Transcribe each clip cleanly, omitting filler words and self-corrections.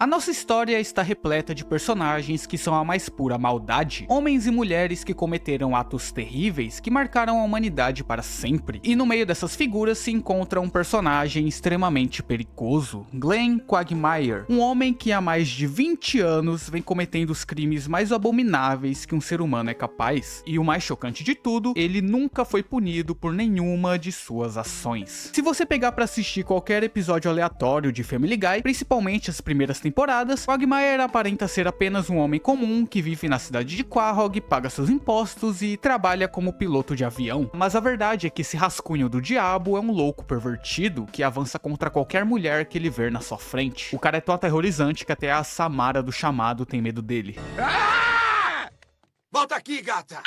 A nossa história está repleta de personagens que são a mais pura maldade, homens e mulheres que cometeram atos terríveis que marcaram a humanidade para sempre. E no meio dessas figuras se encontra um personagem extremamente perigoso, Glenn Quagmire, um homem que há mais de 20 anos vem cometendo os crimes mais abomináveis que um ser humano é capaz. E o mais chocante de tudo, ele nunca foi punido por nenhuma de suas ações. Se você pegar para assistir qualquer episódio aleatório de Family Guy, principalmente as primeiras temporadas, Quagmire aparenta ser apenas um homem comum que vive na cidade de Quahog, paga seus impostos e trabalha como piloto de avião. Mas a verdade é que esse rascunho do diabo é um louco pervertido que avança contra qualquer mulher que ele ver na sua frente. O cara é tão aterrorizante que até a Samara do Chamado tem medo dele. Volta aqui, gata!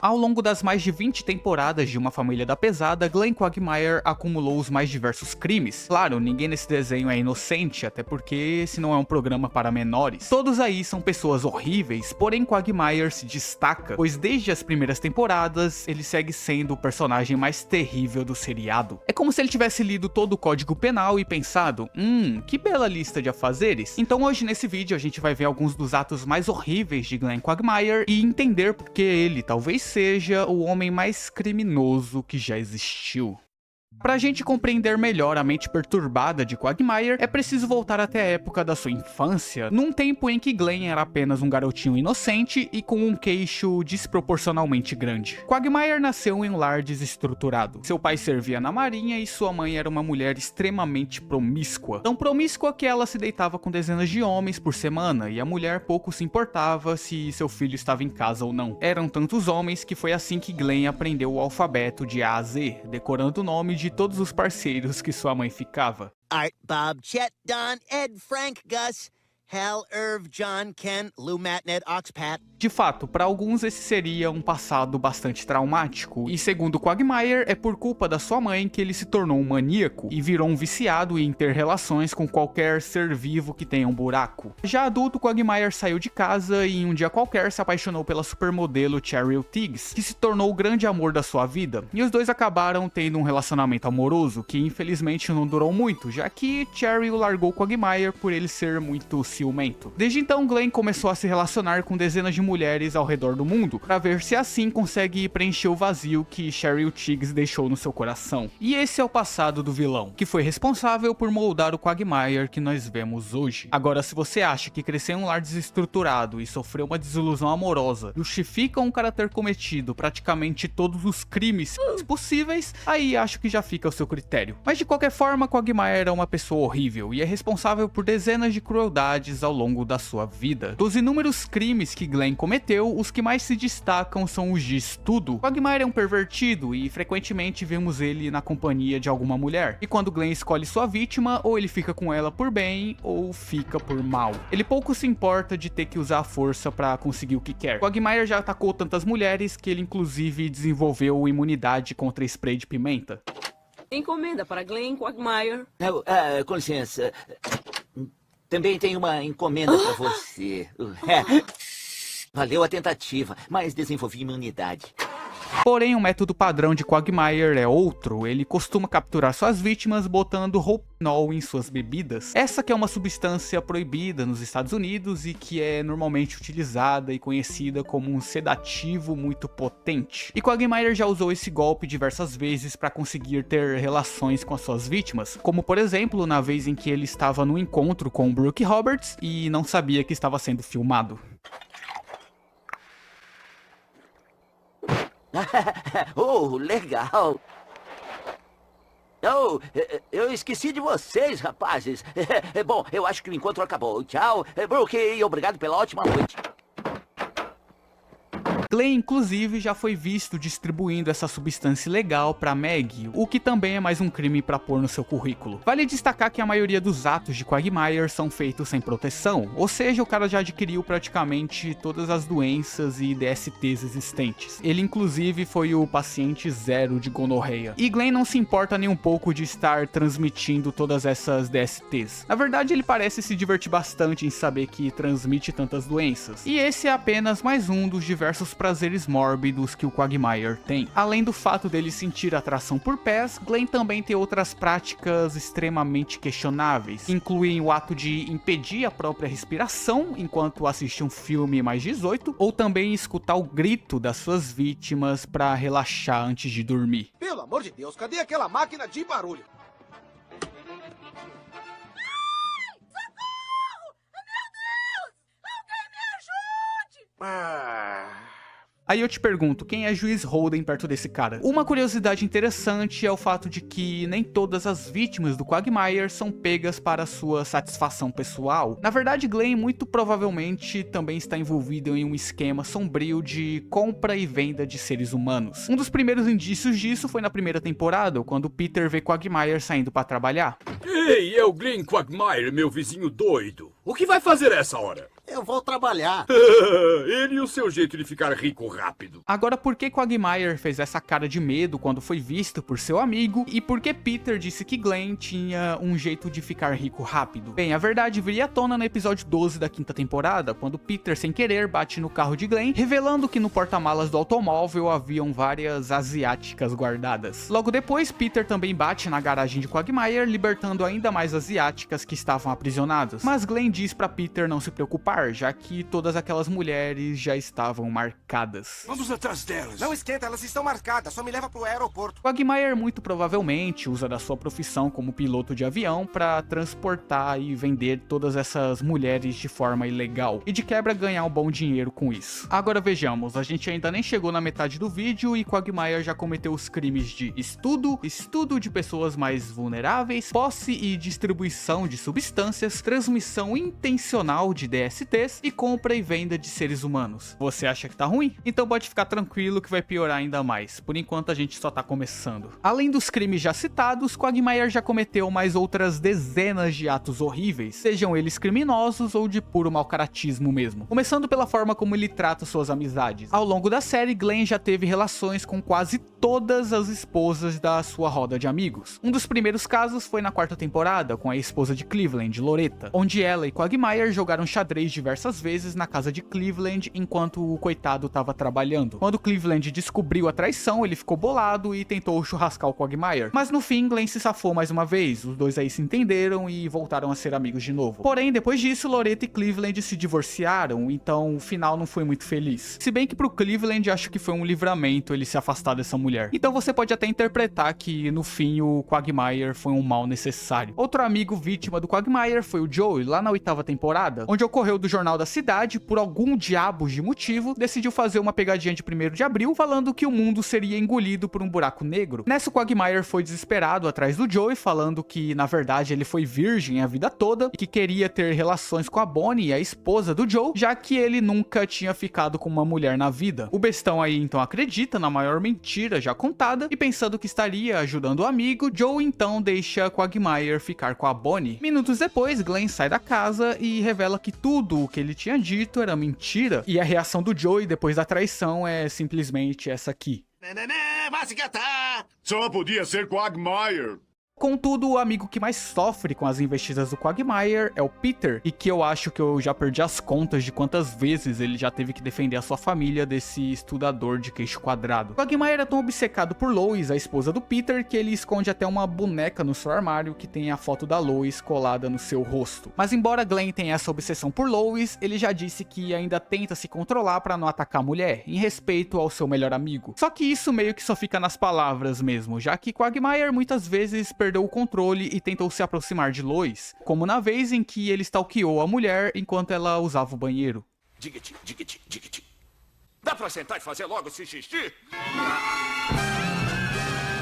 Ao longo das mais de 20 temporadas de Uma Família da Pesada, Glenn Quagmire acumulou os mais diversos crimes. Claro, ninguém nesse desenho é inocente, até porque esse não é um programa para menores. Todos aí são pessoas horríveis, porém Quagmire se destaca, pois desde as primeiras temporadas, ele segue sendo o personagem mais terrível do seriado. É como se ele tivesse lido todo o Código Penal e pensado, que bela lista de afazeres. Então hoje nesse vídeo a gente vai ver alguns dos atos mais horríveis de Glenn Quagmire e entender porque ele talvez seja o homem mais criminoso que já existiu. Pra gente compreender melhor a mente perturbada de Quagmire, é preciso voltar até a época da sua infância, num tempo em que Glenn era apenas um garotinho inocente e com um queixo desproporcionalmente grande. Quagmire nasceu em um lar desestruturado. Seu pai servia na marinha e sua mãe era uma mulher extremamente promíscua. Tão promíscua que ela se deitava com dezenas de homens por semana e a mulher pouco se importava se seu filho estava em casa ou não. Eram tantos homens que foi assim que Glenn aprendeu o alfabeto de A a Z, decorando o nome de todos os parceiros que sua mãe ficava. Art, Bob, Chet, Don, Ed, Frank, Gus, Hal, Irv, John, Ken, Lou, Matt, Ned, Ox, Pat. De fato, para alguns esse seria um passado bastante traumático, e segundo Quagmire, é por culpa da sua mãe que ele se tornou um maníaco e virou um viciado em ter relações com qualquer ser vivo que tenha um buraco. Já adulto, Quagmire saiu de casa e em um dia qualquer se apaixonou pela supermodelo Cheryl Tiggs, que se tornou o grande amor da sua vida, e os dois acabaram tendo um relacionamento amoroso que infelizmente não durou muito, já que Cheryl largou Quagmire por ele ser muito ciumento. Desde então, Glenn começou a se relacionar com dezenas de mulheres ao redor do mundo, para ver se assim consegue preencher o vazio que Cheryl Tiggs deixou no seu coração. E esse é o passado do vilão, que foi responsável por moldar o Quagmire que nós vemos hoje. Agora, se você acha que crescer em um lar desestruturado e sofrer uma desilusão amorosa justifica um cara ter cometido praticamente todos os crimes possíveis, aí acho que já fica ao seu critério. Mas de qualquer forma, Quagmire é uma pessoa horrível e é responsável por dezenas de crueldades ao longo da sua vida. Dos inúmeros crimes que Glenn cometeu, os que mais se destacam são os de estudo. Quagmire é um pervertido e frequentemente vemos ele na companhia de alguma mulher. E quando Glenn escolhe sua vítima, ou ele fica com ela por bem, ou fica por mal. Ele pouco se importa de ter que usar a força pra conseguir o que quer. Quagmire já atacou tantas mulheres que ele inclusive desenvolveu imunidade contra spray de pimenta. Encomenda para Glenn Quagmire. Com licença. Também tem uma encomenda pra você. Valeu a tentativa, mas desenvolvi imunidade. Porém, o método padrão de Quagmire é outro. Ele costuma capturar suas vítimas botando roupinol em suas bebidas. Essa que é uma substância proibida nos Estados Unidos e que é normalmente utilizada e conhecida como um sedativo muito potente. E Quagmire já usou esse golpe diversas vezes para conseguir ter relações com as suas vítimas, como por exemplo na vez em que ele estava no encontro com Brooke Roberts e não sabia que estava sendo filmado. Legal. Eu esqueci de vocês, rapazes. Bom, eu acho que o encontro acabou. Tchau, Brooke, e obrigado pela ótima noite. Glenn, inclusive, já foi visto distribuindo essa substância ilegal para Meg, o que também é mais um crime para pôr no seu currículo. Vale destacar que a maioria dos atos de Quagmire são feitos sem proteção, ou seja, o cara já adquiriu praticamente todas as doenças e DSTs existentes. Ele, inclusive, foi o paciente zero de gonorreia. E Glenn não se importa nem um pouco de estar transmitindo todas essas DSTs. Na verdade, ele parece se divertir bastante em saber que transmite tantas doenças. E esse é apenas mais um dos diversos prazeres mórbidos que o Quagmire tem. Além do fato dele sentir atração por pés, Glenn também tem outras práticas extremamente questionáveis, que incluem o ato de impedir a própria respiração enquanto assiste um filme mais 18, ou também escutar o grito das suas vítimas para relaxar antes de dormir. Pelo amor de Deus, cadê aquela máquina de barulho? Aí eu te pergunto, quem é Juiz Holden perto desse cara? Uma curiosidade interessante é o fato de que nem todas as vítimas do Quagmire são pegas para sua satisfação pessoal. Na verdade, Glenn muito provavelmente também está envolvido em um esquema sombrio de compra e venda de seres humanos. Um dos primeiros indícios disso foi na primeira temporada, quando Peter vê Quagmire saindo para trabalhar. Ei, é o Glenn Quagmire, meu vizinho doido. O que vai fazer essa hora? Eu vou trabalhar. Ele e o seu jeito de ficar rico rápido. Agora, por que Quagmire fez essa cara de medo quando foi visto por seu amigo? E por que Peter disse que Glenn tinha um jeito de ficar rico rápido? Bem, a verdade viria à tona no episódio 12 da quinta temporada, quando Peter, sem querer, bate no carro de Glenn, revelando que no porta-malas do automóvel haviam várias asiáticas guardadas. Logo depois, Peter também bate na garagem de Quagmire, libertando ainda mais asiáticas que estavam aprisionadas. Mas Glenn diz pra Peter não se preocupar, já que todas aquelas mulheres já estavam marcadas. Vamos atrás delas. Não esquenta, elas estão marcadas, só me leva pro aeroporto. Quagmire muito provavelmente usa da sua profissão como piloto de avião para transportar e vender todas essas mulheres de forma ilegal, e de quebra ganhar um bom dinheiro com isso. Agora vejamos, a gente ainda nem chegou na metade do vídeo e Quagmire já cometeu os crimes de estudo de pessoas mais vulneráveis, posse e distribuição de substâncias, transmissão intencional de DSTs e compra e venda de seres humanos. Você acha que tá ruim? Então pode ficar tranquilo que vai piorar ainda mais. Por enquanto a gente só tá começando. Além dos crimes já citados, Quagmire já cometeu mais outras dezenas de atos horríveis, sejam eles criminosos ou de puro mau-caratismo mesmo. Começando pela forma como ele trata suas amizades. Ao longo da série, Glenn já teve relações com quase todas as esposas da sua roda de amigos. Um dos primeiros casos foi na quarta temporada, com a esposa de Cleveland, Loretta, onde ela e Quagmire jogaram xadrez diversas vezes na casa de Cleveland enquanto o coitado estava trabalhando. Quando Cleveland descobriu a traição, ele ficou bolado e tentou churrascar o Quagmire. Mas no fim, Glenn se safou mais uma vez, os dois aí se entenderam e voltaram a ser amigos de novo. Porém, depois disso, Loretta e Cleveland se divorciaram, então o final não foi muito feliz. Se bem que pro Cleveland acho que foi um livramento ele se afastar dessa mulher. Então você pode até interpretar que no fim o Quagmire foi um mal necessário. Outro amigo vítima do Quagmire foi o Joey, lá na oitava temporada, onde ocorreu do jornal da cidade, por algum diabos de motivo, decidiu fazer uma pegadinha de 1º de abril, falando que o mundo seria engolido por um buraco negro. Nessa, o Quagmire foi desesperado atrás do Joey, falando que, na verdade, ele foi virgem a vida toda e que queria ter relações com a Bonnie, a esposa do Joe, já que ele nunca tinha ficado com uma mulher na vida. O bestão aí, então, acredita na maior mentira já contada e, pensando que estaria ajudando o amigo, Joe, então, deixa Quagmire ficar com a Bonnie. Minutos depois, Glenn sai da casa e revela que tudo o que ele tinha dito era mentira, e a reação do Joey depois da traição é simplesmente essa aqui. Vai se catar! Só podia ser Quagmire. Contudo, o amigo que mais sofre com as investidas do Quagmire é o Peter, e que eu acho que eu já perdi as contas de quantas vezes ele já teve que defender a sua família desse estudador de queixo quadrado. Quagmire é tão obcecado por Lois, a esposa do Peter, que ele esconde até uma boneca no seu armário que tem a foto da Lois colada no seu rosto. Mas embora Glenn tenha essa obsessão por Lois, ele já disse que ainda tenta se controlar para não atacar a mulher, em respeito ao seu melhor amigo. Só que isso meio que só fica nas palavras mesmo, já que Quagmire muitas vezes perdeu o controle e tentou se aproximar de Lois, como na vez em que ele stalkeou a mulher enquanto ela usava o banheiro. Diga-te. Dá pra sentar e fazer logo esse xixi?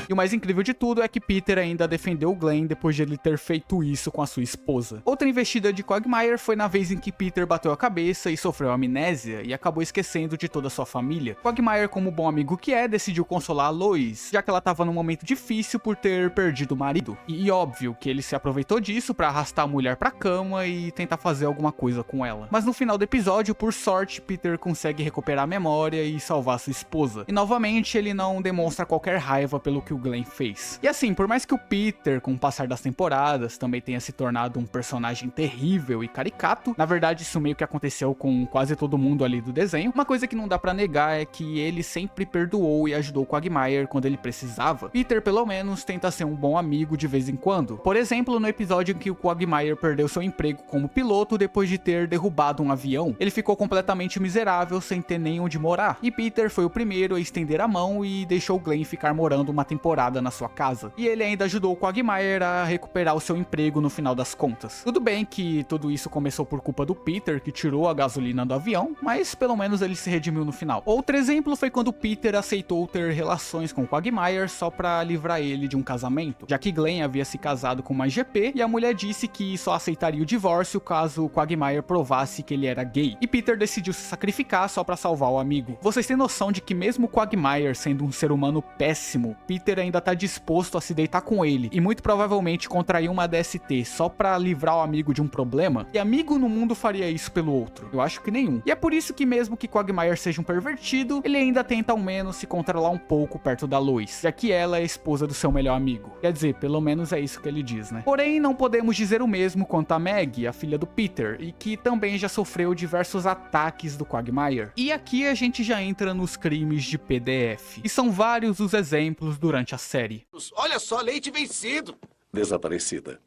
E o mais incrível de tudo é que Peter ainda defendeu Glenn depois de ele ter feito isso com a sua esposa. Outra investida de Quagmire foi na vez em que Peter bateu a cabeça e sofreu amnésia e acabou esquecendo de toda a sua família. Quagmire, como bom amigo que é, decidiu consolar a Lois, já que ela estava num momento difícil por ter perdido o marido. E óbvio que ele se aproveitou disso para arrastar a mulher pra cama e tentar fazer alguma coisa com ela. Mas no final do episódio, por sorte, Peter consegue recuperar a memória e salvar sua esposa. E novamente ele não demonstra qualquer raiva pelo que o Glenn fez. E assim, por mais que o Peter, com o passar das temporadas, também tenha se tornado um personagem terrível e caricato, na verdade isso meio que aconteceu com quase todo mundo ali do desenho, uma coisa que não dá pra negar é que ele sempre perdoou e ajudou o Quagmire quando ele precisava. Peter, pelo menos, tenta ser um bom amigo de vez em quando. Por exemplo, no episódio em que o Quagmire perdeu seu emprego como piloto depois de ter derrubado um avião, ele ficou completamente miserável sem ter nem onde morar, e Peter foi o primeiro a estender a mão e deixou Glenn ficar morando uma temporada na sua casa. E ele ainda ajudou o Quagmire a recuperar o seu emprego no final das contas. Tudo bem que tudo isso começou por culpa do Peter, que tirou a gasolina do avião, mas pelo menos ele se redimiu no final. Outro exemplo foi quando Peter aceitou ter relações com o Quagmire só pra livrar ele de um casamento, já que Glenn havia se casado com uma GP e a mulher disse que só aceitaria o divórcio caso o Quagmire provasse que ele era gay. E Peter decidiu se sacrificar só pra salvar o amigo. Vocês têm noção de que mesmo o Quagmire sendo um ser humano péssimo, Peter ainda tá disposto a se deitar com ele e muito provavelmente contrair uma DST só pra livrar o amigo de um problema? E amigo no mundo faria isso pelo outro? Eu acho que nenhum. E é por isso que mesmo que Quagmire seja um pervertido, ele ainda tenta ao menos se controlar um pouco perto da Lois, já que ela é a esposa do seu melhor amigo. Quer dizer, pelo menos é isso que ele diz, né? Porém, não podemos dizer o mesmo quanto a Meg, a filha do Peter, e que também já sofreu diversos ataques do Quagmire. E aqui a gente já entra nos crimes de PDF. E são vários os exemplos durante a série. Olha só, leite vencido. Desaparecida.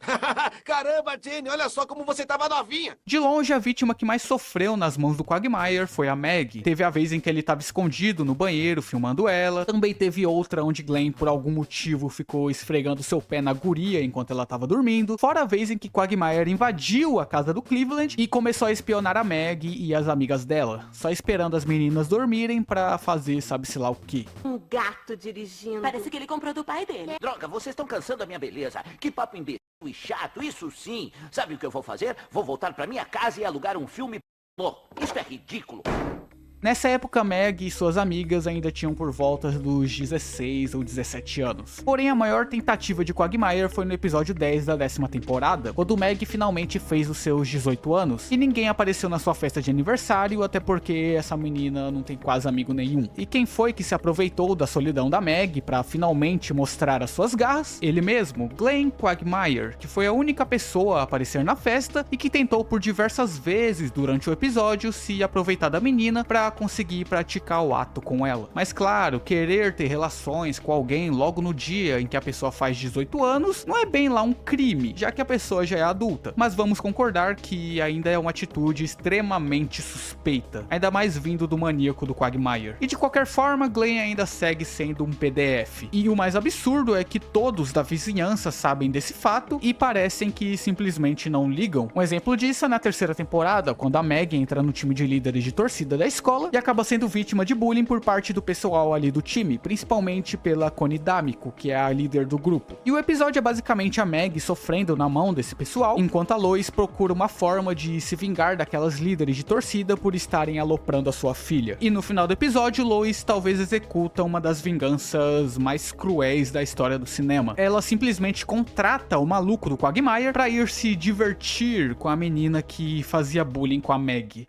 Caramba, Jenny, olha só como você tava novinha. De longe, a vítima que mais sofreu nas mãos do Quagmire foi a Meg. Teve a vez em que ele estava escondido no banheiro, filmando ela. Também teve outra onde Glenn, por algum motivo, ficou esfregando seu pé na guria enquanto ela estava dormindo. Fora a vez em que Quagmire invadiu a casa do Cleveland e começou a espionar a Meg e as amigas dela, só esperando as meninas dormirem pra fazer sabe-se lá o que. Um gato dirigindo. Parece que ele comprou do pai dele. Droga, vocês estão cansando a minha beleza. Que papo imbecil e chato, isso sim. Sabe o que eu vou fazer? Vou voltar pra minha casa e alugar um filme. Pô, isso é ridículo. Nessa época, Meg e suas amigas ainda tinham por volta dos 16 ou 17 anos. Porém, a maior tentativa de Quagmire foi no episódio 10 da 10ª temporada, quando Meg finalmente fez os seus 18 anos, e ninguém apareceu na sua festa de aniversário, até porque essa menina não tem quase amigo nenhum. E quem foi que se aproveitou da solidão da Meg pra finalmente mostrar as suas garras? Ele mesmo, Glenn Quagmire, que foi a única pessoa a aparecer na festa e que tentou por diversas vezes durante o episódio se aproveitar da menina pra conseguir praticar o ato com ela. Mas claro, querer ter relações com alguém logo no dia em que a pessoa faz 18 anos não é bem lá um crime, já que a pessoa já é adulta. Mas vamos concordar que ainda é uma atitude extremamente suspeita, ainda mais vindo do maníaco do Quagmire. E de qualquer forma, Glenn ainda segue sendo um PDF. E o mais absurdo é que todos da vizinhança sabem desse fato e parecem que simplesmente não ligam. Um exemplo disso é na 3ª temporada, quando a Meg entra no time de líderes de torcida da escola e acaba sendo vítima de bullying por parte do pessoal ali do time, principalmente pela Connie D'Amico, que é a líder do grupo. E o episódio é basicamente a Meg sofrendo na mão desse pessoal, enquanto a Lois procura uma forma de se vingar daquelas líderes de torcida por estarem aloprando a sua filha. E no final do episódio, Lois talvez executa uma das vinganças mais cruéis da história do cinema. Ela simplesmente contrata o maluco do Quagmire pra ir se divertir com a menina que fazia bullying com a Meg.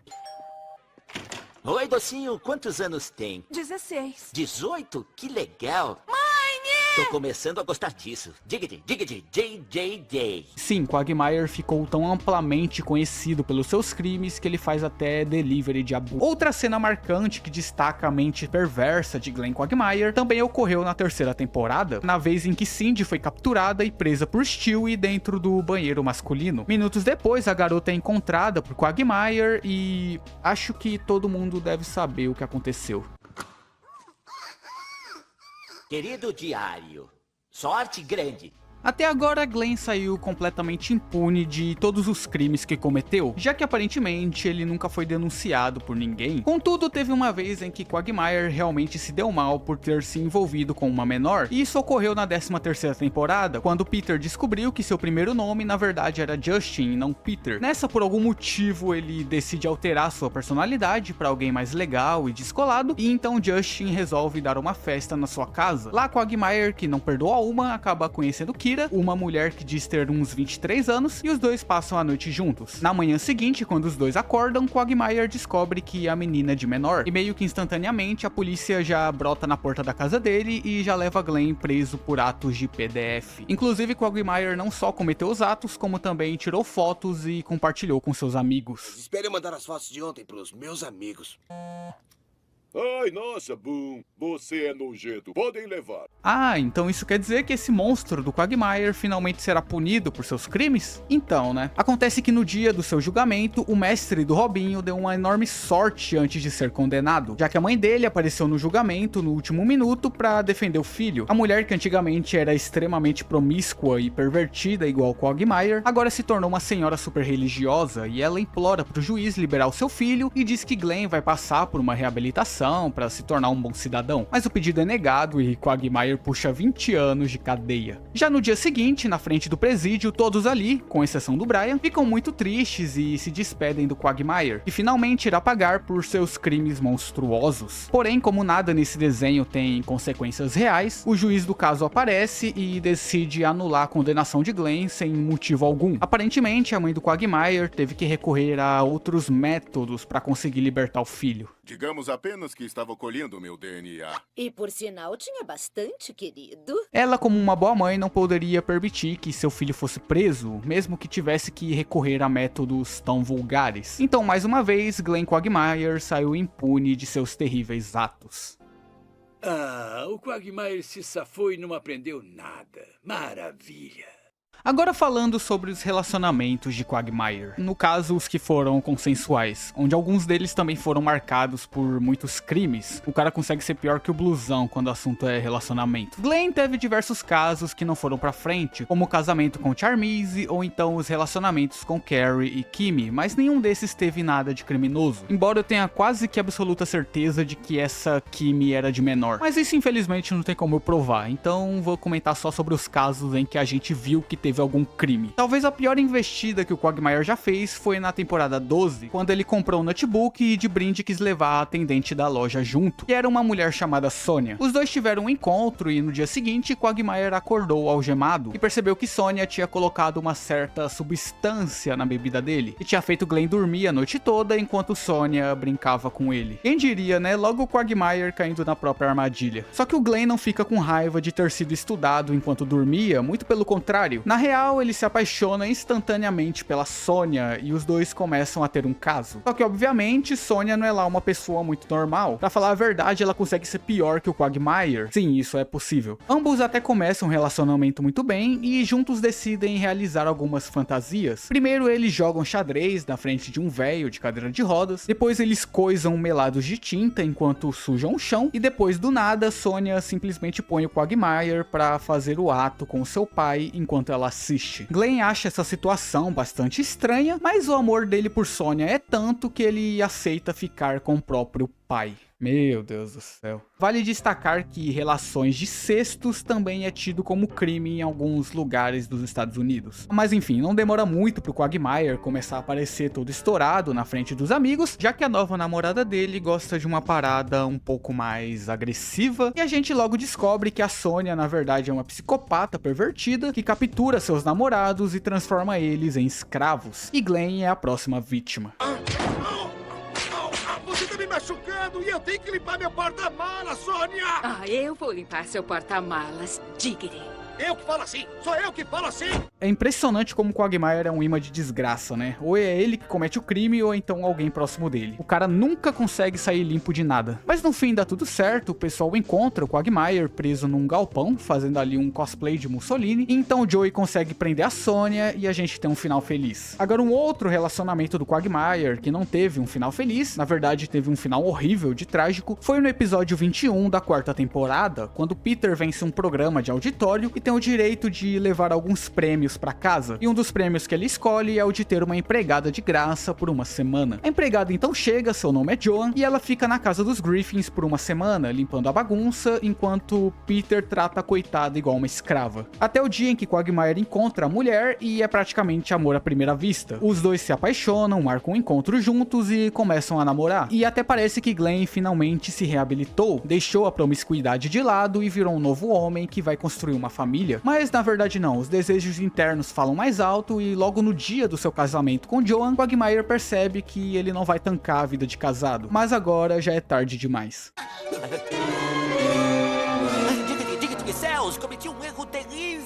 Oi, docinho, quantos anos tem? 16. 18? Que legal. Tô começando a gostar disso. Diggity, diggity, JJJ. Sim, Quagmire ficou tão amplamente conhecido pelos seus crimes que ele faz até delivery de abuso. Outra cena marcante que destaca a mente perversa de Glenn Quagmire também ocorreu na 3ª temporada, na vez em que Cindy foi capturada e presa por Stewie dentro do banheiro masculino. Minutos depois, a garota é encontrada por Quagmire e acho que todo mundo deve saber o que aconteceu. Querido diário, sorte grande. Até agora, Glenn saiu completamente impune de todos os crimes que cometeu, já que aparentemente ele nunca foi denunciado por ninguém. Contudo, teve uma vez em que Quagmire realmente se deu mal por ter se envolvido com uma menor, e isso ocorreu na 13ª temporada, quando Peter descobriu que seu primeiro nome na verdade era Justin e não Peter. Nessa, por algum motivo, ele decide alterar sua personalidade para alguém mais legal e descolado, e então Justin resolve dar uma festa na sua casa. Lá, Quagmire, que não perdoa uma, acaba conhecendo Kira Kira, uma mulher que diz ter uns 23 anos, e os dois passam a noite juntos. Na manhã seguinte, quando os dois acordam, Quagmire descobre que a menina é de menor, e meio que instantaneamente a polícia já brota na porta da casa dele e já leva Glenn preso por atos de PDF. Inclusive, Quagmire não só cometeu os atos, como também tirou fotos e compartilhou com seus amigos. Espere eu mandar as fotos de ontem pros meus amigos. Ai, nossa, Boom, você é nojento. Podem levar. Ah, então isso quer dizer que esse monstro do Quagmire finalmente será punido por seus crimes? Então, né? Acontece que no dia do seu julgamento, o mestre do Robinho deu uma enorme sorte antes de ser condenado, já que a mãe dele apareceu no julgamento no último minuto pra defender o filho. A mulher que antigamente era extremamente promíscua e pervertida igual Quagmire, agora se tornou uma senhora super religiosa e ela implora pro juiz liberar o seu filho e diz que Glenn vai passar por uma reabilitação para se tornar um bom cidadão, mas o pedido é negado e Quagmire puxa 20 anos de cadeia. Já no dia seguinte, na frente do presídio, todos ali, com exceção do Brian, ficam muito tristes e se despedem do Quagmire, que finalmente irá pagar por seus crimes monstruosos. Porém, como nada nesse desenho tem consequências reais, o juiz do caso aparece e decide anular a condenação de Glenn sem motivo algum. Aparentemente, a mãe do Quagmire teve que recorrer a outros métodos para conseguir libertar o filho. Digamos apenas que estava colhendo meu DNA. E por sinal tinha bastante, querido. Ela, como uma boa mãe, não poderia permitir que seu filho fosse preso, mesmo que tivesse que recorrer a métodos tão vulgares. Então, mais uma vez, Glenn Quagmire saiu impune de seus terríveis atos. Ah, o Quagmire se safou e não aprendeu nada. Maravilha. Agora falando sobre os relacionamentos de Quagmire, no caso os que foram consensuais, onde alguns deles também foram marcados por muitos crimes, o cara consegue ser pior que o blusão quando o assunto é relacionamento. Glenn teve diversos casos que não foram pra frente, como o casamento com Charmise ou então os relacionamentos com Carrie e Kimi, mas nenhum desses teve nada de criminoso, embora eu tenha quase que absoluta certeza de que essa Kimi era de menor. Mas isso infelizmente não tem como eu provar, então vou comentar só sobre os casos em que a gente viu que teve algum crime. Talvez a pior investida que o Quagmire já fez foi na temporada 12, quando ele comprou um notebook e de brinde quis levar a atendente da loja junto, que era uma mulher chamada Sonia. Os dois tiveram um encontro e no dia seguinte Quagmire acordou algemado e percebeu que Sonia tinha colocado uma certa substância na bebida dele e tinha feito Glenn dormir a noite toda enquanto Sonia brincava com ele. Quem diria, né? Logo o Quagmire caindo na própria armadilha. Só que o Glenn não fica com raiva de ter sido estudado enquanto dormia, muito pelo contrário. Na real, ele se apaixona instantaneamente pela Sonia e os dois começam a ter um caso. Só que, obviamente, Sonia não é lá uma pessoa muito normal. Pra falar a verdade, ela consegue ser pior que o Quagmire. Sim, isso é possível. Ambos até começam um relacionamento muito bem e juntos decidem realizar algumas fantasias. Primeiro, eles jogam xadrez na frente de um velho de cadeira de rodas. Depois, eles coisam melados de tinta enquanto sujam o chão. E depois, do nada, Sonia simplesmente põe o Quagmire pra fazer o ato com seu pai enquanto ela assiste. Glenn acha essa situação bastante estranha, mas o amor dele por Sonia é tanto que ele aceita ficar com o próprio pai. Meu Deus do céu. Vale destacar que relações de cestos também é tido como crime em alguns lugares dos Estados Unidos. Mas enfim, não demora muito pro Quagmire começar a aparecer todo estourado na frente dos amigos, já que a nova namorada dele gosta de uma parada um pouco mais agressiva, e a gente logo descobre que a Sonia na verdade é uma psicopata pervertida que captura seus namorados e transforma eles em escravos. E Glenn é a próxima vítima. Você tá me machucando e eu tenho que limpar meu porta-malas, Sônia! Ah, eu vou limpar seu porta-malas, Diggity. Eu que falo assim! Sou eu que falo assim! É impressionante como o Quagmire é um imã de desgraça, né? Ou é ele que comete o crime, ou então alguém próximo dele. O cara nunca consegue sair limpo de nada. Mas no fim dá tudo certo, o pessoal encontra o Quagmire preso num galpão, fazendo ali um cosplay de Mussolini, e então o Joey consegue prender a Sonia e a gente tem um final feliz. Agora um outro relacionamento do Quagmire, que não teve um final feliz, na verdade teve um final horrível de trágico, foi no episódio 21 da 4ª temporada, quando Peter vence um programa de auditório e tem o direito de levar alguns prêmios prêmios pra casa, e um dos prêmios que ele escolhe é o de ter uma empregada de graça por uma semana. A empregada então chega, seu nome é Joan, e ela fica na casa dos Griffins por uma semana, limpando a bagunça, enquanto Peter trata a coitada igual uma escrava. Até o dia em que Quagmire encontra a mulher e é praticamente amor à primeira vista. Os dois se apaixonam, marcam um encontro juntos e começam a namorar. E até parece que Glenn finalmente se reabilitou, deixou a promiscuidade de lado e virou um novo homem que vai construir uma família. Mas na verdade não, os desejos internos falam mais alto e logo no dia do seu casamento com Joan, Quagmire percebe que ele não vai tancar a vida de casado. Mas agora já é tarde demais. Diga-te, céus, cometi um erro terrível.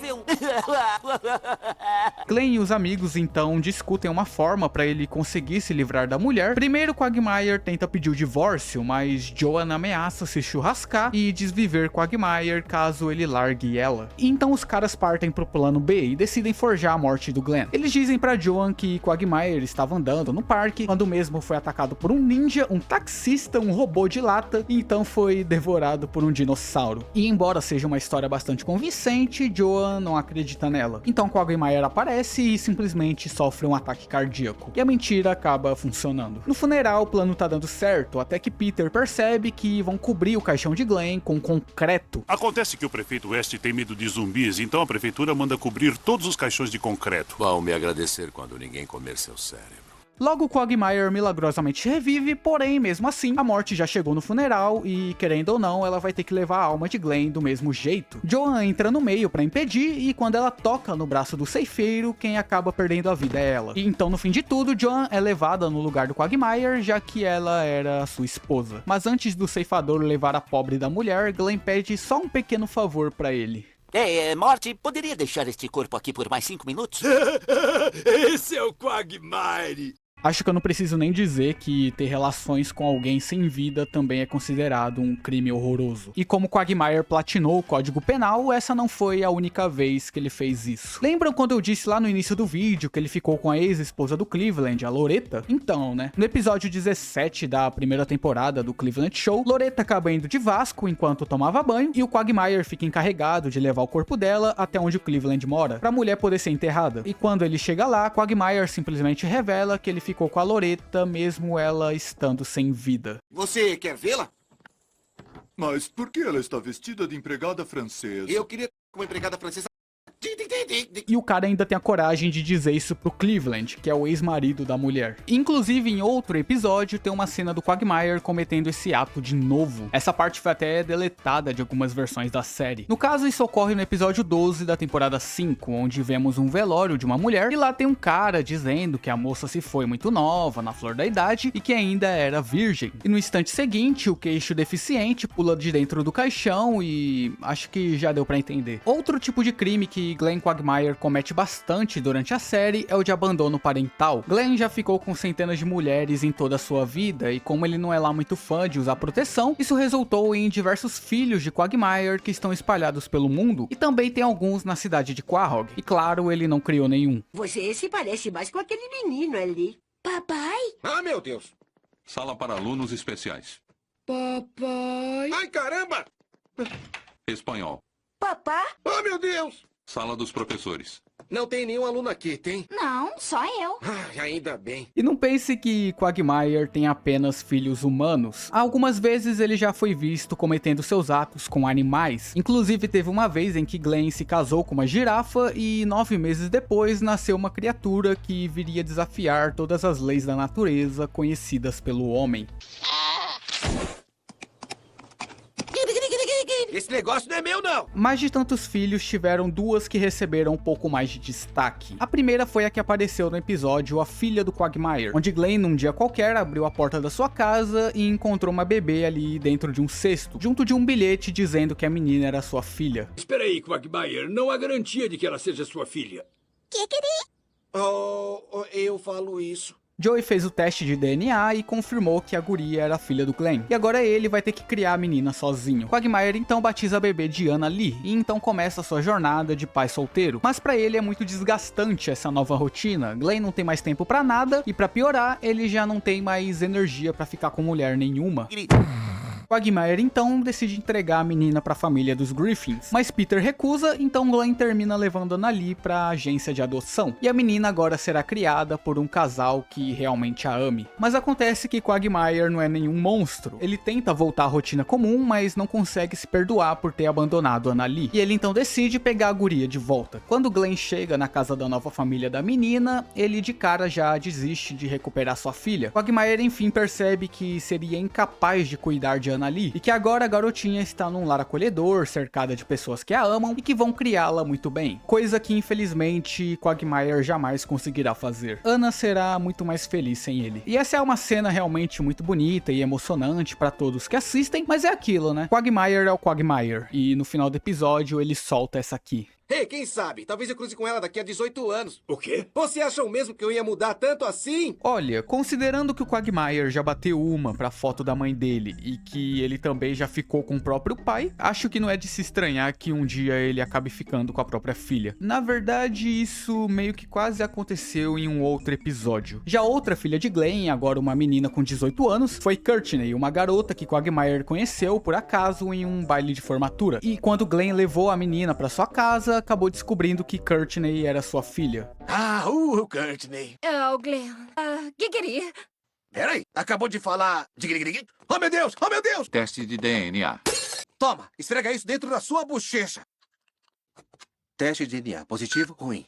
Glenn e os amigos então discutem uma forma para ele conseguir se livrar da mulher. Primeiro, Quagmire tenta pedir o divórcio, mas Joan ameaça se churrascar e desviver Quagmire caso ele largue ela. E então os caras partem pro plano B e decidem forjar a morte do Glenn. Eles dizem para Joan que Quagmire estava andando no parque quando mesmo foi atacado por um ninja, um taxista, um robô de lata e então foi devorado por um dinossauro. E embora seja uma história bastante convincente, Joan não acredita nela. Então Quagmire aparece e simplesmente sofre um ataque cardíaco. E a mentira acaba funcionando. No funeral, o plano tá dando certo, até que Peter percebe que vão cobrir o caixão de Glenn com concreto. Acontece que o prefeito West tem medo de zumbis, então a prefeitura manda cobrir todos os caixões de concreto. Vão me agradecer quando ninguém comer seu cérebro. Logo, Quagmire milagrosamente revive, porém, mesmo assim, a morte já chegou no funeral e, querendo ou não, ela vai ter que levar a alma de Glenn do mesmo jeito. Joan entra no meio pra impedir e quando ela toca no braço do ceifeiro, quem acaba perdendo a vida é ela. E então, no fim de tudo, Joan é levada no lugar do Quagmire, já que ela era sua esposa. Mas antes do ceifador levar a pobre da mulher, Glenn pede só um pequeno favor pra ele. Morty, poderia deixar este corpo aqui por mais 5 minutos? Esse é o Quagmire. Acho que eu não preciso nem dizer que ter relações com alguém sem vida também é considerado um crime horroroso. E como Quagmire platinou o Código Penal, essa não foi a única vez que ele fez isso. Lembram quando eu disse lá no início do vídeo que ele ficou com a ex-esposa do Cleveland, a Loretta? Então, né? No episódio 17 da primeira temporada do Cleveland Show, Loretta acaba indo de Vasco enquanto tomava banho e o Quagmire fica encarregado de levar o corpo dela até onde o Cleveland mora, pra mulher poder ser enterrada. E quando ele chega lá, Quagmire simplesmente revela que ele ficou com a Loretta, mesmo ela estando sem vida. Você quer vê-la? Mas por que ela está vestida de empregada francesa? Eu queria como empregada francesa. E o cara ainda tem a coragem de dizer isso pro Cleveland, que é o ex-marido da mulher. Inclusive, em outro episódio, tem uma cena do Quagmire cometendo esse ato de novo. Essa parte foi até deletada de algumas versões da série. No caso, isso ocorre no episódio 12 da temporada 5, onde vemos um velório de uma mulher, e lá tem um cara dizendo que a moça se foi muito nova, na flor da idade, e que ainda era virgem. E no instante seguinte, o queixo deficiente pula de dentro do caixão e acho que já deu pra entender. Outro tipo de crime que Glenn Quagmire comete bastante durante a série é o de abandono parental. Glenn já ficou com centenas de mulheres em toda a sua vida e como ele não é lá muito fã de usar proteção, isso resultou em diversos filhos de Quagmire que estão espalhados pelo mundo e também tem alguns na cidade de Quahog. E claro, ele não criou nenhum. Você se parece mais com aquele menino ali. Papai? Ah, meu Deus. Sala para alunos especiais. Papai? Ai, caramba! Espanhol. Papá? Ah, meu Deus! Sala dos professores. Não tem nenhum aluno aqui, tem? Não, só eu. Ah, ainda bem. E não pense que Quagmire tem apenas filhos humanos. Algumas vezes ele já foi visto cometendo seus atos com animais. Inclusive teve uma vez em que Glenn se casou com uma girafa e 9 meses depois nasceu uma criatura que viria desafiar todas as leis da natureza conhecidas pelo homem. Esse negócio não é meu, não! Mas de tantos filhos, tiveram duas que receberam um pouco mais de destaque. A primeira foi a que apareceu no episódio A Filha do Quagmire, onde Glenn, num dia qualquer, abriu a porta da sua casa e encontrou uma bebê ali dentro de um cesto, junto de um bilhete dizendo que a menina era sua filha. Espera aí, Quagmire, não há garantia de que ela seja sua filha. Eu falo isso. Joey fez o teste de DNA e confirmou que a guria era a filha do Glenn. E agora ele vai ter que criar a menina sozinho. Quagmire então batiza a bebê de Anna Lee e então começa a sua jornada de pai solteiro. Mas pra ele é muito desgastante essa nova rotina. Glenn não tem mais tempo pra nada e pra piorar, ele já não tem mais energia pra ficar com mulher nenhuma. Quagmire então decide entregar a menina para a família dos Griffins, mas Peter recusa, então Glenn termina levando Annalee para a agência de adoção, e a menina agora será criada por um casal que realmente a ame. Mas acontece que Quagmire não é nenhum monstro, ele tenta voltar à rotina comum, mas não consegue se perdoar por ter abandonado Annalee, e ele então decide pegar a guria de volta. Quando Glenn chega na casa da nova família da menina, ele de cara já desiste de recuperar sua filha. Quagmire enfim percebe que seria incapaz de cuidar de Annalee, e que agora a garotinha está num lar acolhedor, cercada de pessoas que a amam e que vão criá-la muito bem, coisa que infelizmente Quagmire jamais conseguirá fazer. Anna será muito mais feliz sem ele. E essa é uma cena realmente muito bonita e emocionante para todos que assistem, mas é aquilo, né? Quagmire é o Quagmire, e no final do episódio ele solta essa aqui. Ei, quem sabe? Talvez eu cruze com ela daqui a 18 anos. O quê? Você acham mesmo que eu ia mudar tanto assim? Olha, considerando que o Quagmire já bateu uma pra foto da mãe dele e que ele também já ficou com o próprio pai, acho que não é de se estranhar que um dia ele acabe ficando com a própria filha. Na verdade, isso meio que quase aconteceu em um outro episódio. Já outra filha de Glenn, agora uma menina com 18 anos, foi Courtney, uma garota que Quagmire conheceu por acaso em um baile de formatura. E quando Glenn levou a menina pra sua casa, acabou descobrindo que Courtney era sua filha. Courtney. Oh, Glenn. Giggity. Peraí, acabou de falar... Oh, meu Deus! Oh, meu Deus! Teste de DNA. Toma, esfrega isso dentro da sua bochecha. Teste de DNA positivo, ruim.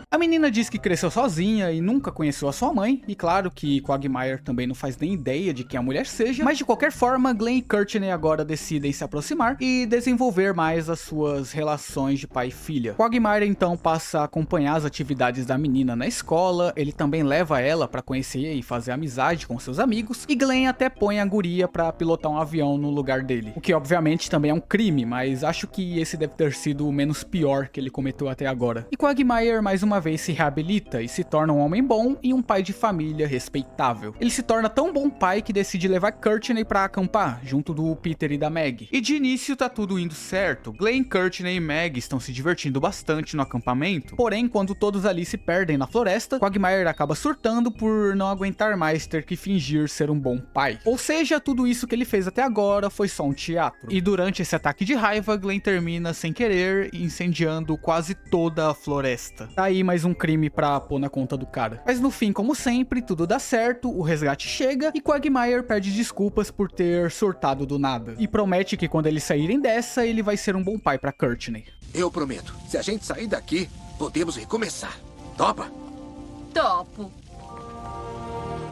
A menina diz que cresceu sozinha e nunca conheceu a sua mãe, e claro que Quagmire também não faz nem ideia de quem a mulher seja, mas de qualquer forma, Glenn e Courtney agora decidem se aproximar e desenvolver mais as suas relações de pai e filha. Quagmire então passa a acompanhar as atividades da menina na escola, ele também leva ela para conhecer e fazer amizade com seus amigos, e Glenn até põe a guria para pilotar um avião no lugar dele, o que obviamente também é um crime, mas acho que esse deve ter sido o menos pior que ele cometeu até agora. E Quagmire mais uma vez se reabilita e se torna um homem bom e um pai de família respeitável. Ele se torna tão bom pai que decide levar Courtney pra acampar, junto do Peter e da Meg. E de início tá tudo indo certo, Glenn, Courtney e Meg estão se divertindo bastante no acampamento, porém quando todos ali se perdem na floresta, Quagmire acaba surtando por não aguentar mais ter que fingir ser um bom pai. Ou seja, tudo isso que ele fez até agora foi só um teatro. E durante esse ataque de raiva, Glenn termina sem querer incendiando quase toda a floresta. Tá aí mais um crime pra pôr na conta do cara. Mas no fim, como sempre, tudo dá certo, o resgate chega e Quagmire pede desculpas por ter surtado do nada. E promete que quando eles saírem dessa, ele vai ser um bom pai pra Courtney. Eu prometo, se a gente sair daqui, podemos recomeçar. Topa? Topo.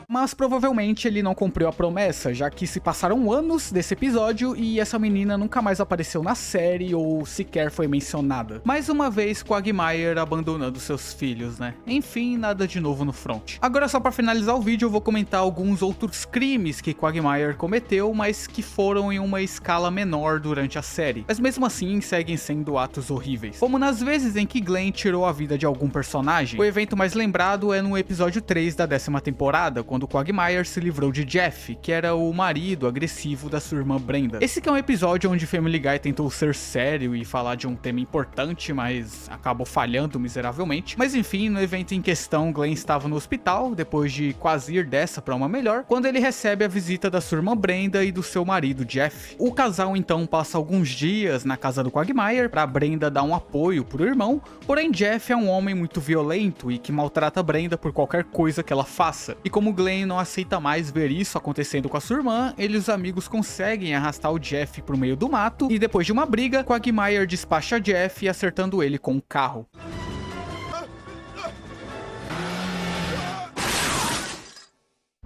Mas provavelmente ele não cumpriu a promessa, já que se passaram anos desse episódio e essa menina nunca mais apareceu na série ou sequer foi mencionada. Mais uma vez Quagmire abandonando seus filhos, né? Enfim, nada de novo no front. Agora só pra finalizar o vídeo eu vou comentar alguns outros crimes que Quagmire cometeu, mas que foram em uma escala menor durante a série. Mas mesmo assim seguem sendo atos horríveis. Como nas vezes em que Glenn tirou a vida de algum personagem. O evento mais lembrado é no episódio 3 da 10ª temporada, quando Quagmire se livrou de Jeff, que era o marido agressivo da sua irmã Brenda. Esse que é um episódio onde Family Guy tentou ser sério e falar de um tema importante, mas acabou falhando miseravelmente. Mas enfim, no evento em questão, Glenn estava no hospital, depois de quase ir dessa para uma melhor, quando ele recebe a visita da sua irmã Brenda e do seu marido Jeff. O casal então passa alguns dias na casa do Quagmire para Brenda dar um apoio pro irmão, porém Jeff é um homem muito violento e que maltrata Brenda por qualquer coisa que ela faça. E como Glenn não aceita mais ver isso acontecendo com a sua irmã, ele e os amigos conseguem arrastar o Jeff pro meio do mato, e depois de uma briga, Quagmire despacha Jeff acertando ele com um carro.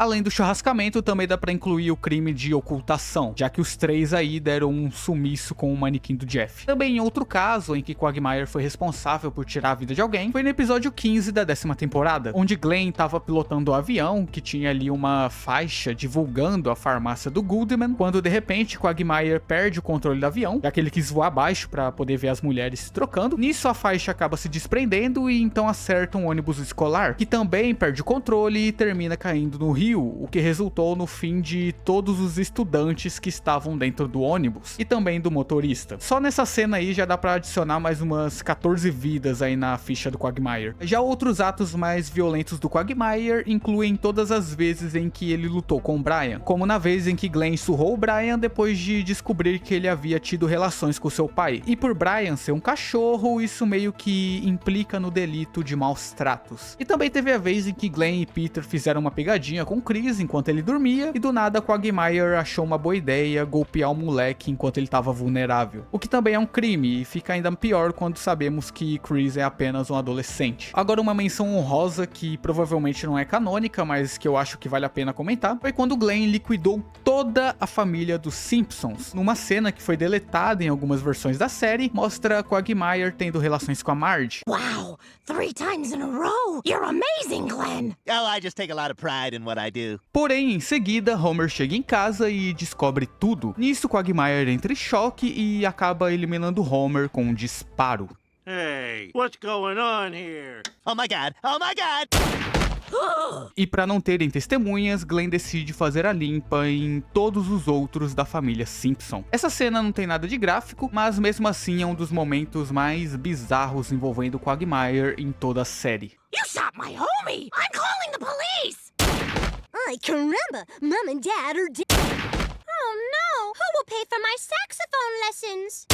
Além do churrascamento, também dá pra incluir o crime de ocultação, já que os três aí deram um sumiço com o manequim do Jeff. Também em outro caso, em que Quagmire foi responsável por tirar a vida de alguém, foi no episódio 15 da 10ª temporada, onde Glenn tava pilotando o avião, que tinha ali uma faixa divulgando a farmácia do Goodman, quando de repente Quagmire perde o controle do avião, já que ele quis voar abaixo pra poder ver as mulheres se trocando. Nisso a faixa acaba se desprendendo e então acerta um ônibus escolar, que também perde o controle e termina caindo no rio, explodiu, o que resultou no fim de todos os estudantes que estavam dentro do ônibus e também do motorista. Só nessa cena aí já dá pra adicionar mais umas 14 vidas aí na ficha do Quagmire. Já outros atos mais violentos do Quagmire incluem todas as vezes em que ele lutou com o Brian, como na vez em que Glenn surrou o Brian depois de descobrir que ele havia tido relações com seu pai. E por Brian ser um cachorro, isso meio que implica no delito de maus tratos. E também teve a vez em que Glenn e Peter fizeram uma pegadinha com Chris enquanto ele dormia, e do nada Quagmire achou uma boa ideia golpear o moleque enquanto ele estava vulnerável. O que também é um crime, e fica ainda pior quando sabemos que Chris é apenas um adolescente. Agora, uma menção honrosa que provavelmente não é canônica, mas que eu acho que vale a pena comentar, foi quando Glenn liquidou toda a família dos Simpsons. Numa cena que foi deletada em algumas versões da série, mostra Quagmire tendo relações com a Marge. Wow, 3 times in a row. You're amazing, Glenn. Oh, I just take a lot of pride in what I do. Porém, em seguida, Homer chega em casa e descobre tudo. Nisso, Quagmire entra em choque e acaba eliminando Homer com um disparo. Hey, what's going on here? Oh my god! Oh my god! E para não terem testemunhas, Glenn decide fazer a limpa em todos os outros da família Simpson. Essa cena não tem nada de gráfico, mas mesmo assim é um dos momentos mais bizarros envolvendo Quagmire em toda a série. You shot my homie. I'm calling the police. Ay, caramba. Mom and Dad are dead. Oh no. Who will pay for my saxophone lessons?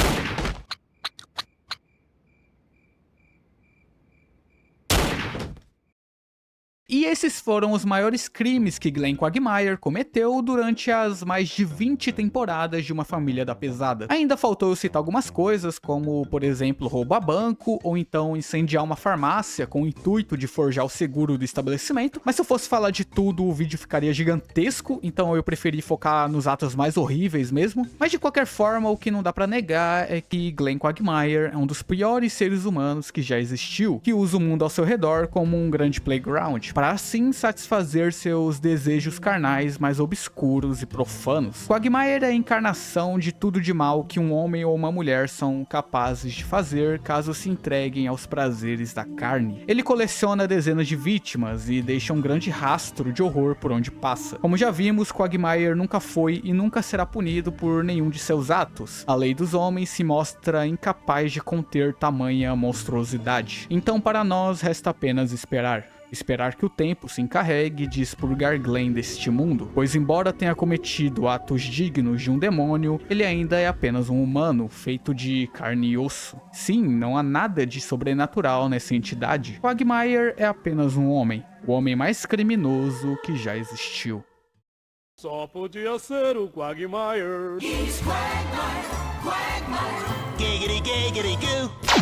E esses foram os maiores crimes que Glenn Quagmire cometeu durante as mais de 20 temporadas de Uma Família da Pesada. Ainda faltou eu citar algumas coisas, como, por exemplo, roubo a banco, ou então incendiar uma farmácia com o intuito de forjar o seguro do estabelecimento, mas se eu fosse falar de tudo, o vídeo ficaria gigantesco, então eu preferi focar nos atos mais horríveis mesmo. Mas de qualquer forma, o que não dá pra negar é que Glenn Quagmire é um dos piores seres humanos que já existiu, que usa o mundo ao seu redor como um grande playground, para assim satisfazer seus desejos carnais mais obscuros e profanos. Quagmire é a encarnação de tudo de mal que um homem ou uma mulher são capazes de fazer caso se entreguem aos prazeres da carne. Ele coleciona dezenas de vítimas e deixa um grande rastro de horror por onde passa. Como já vimos, Quagmire nunca foi e nunca será punido por nenhum de seus atos. A lei dos homens se mostra incapaz de conter tamanha monstruosidade. Então, para nós, resta apenas esperar. Esperar que o tempo se encarregue de expurgar Glenn deste mundo, pois embora tenha cometido atos dignos de um demônio, ele ainda é apenas um humano, feito de carne e osso. Sim, não há nada de sobrenatural nessa entidade. Quagmire é apenas um homem, o homem mais criminoso que já existiu. Só podia ser o Quagmire. Giggity giggity goo!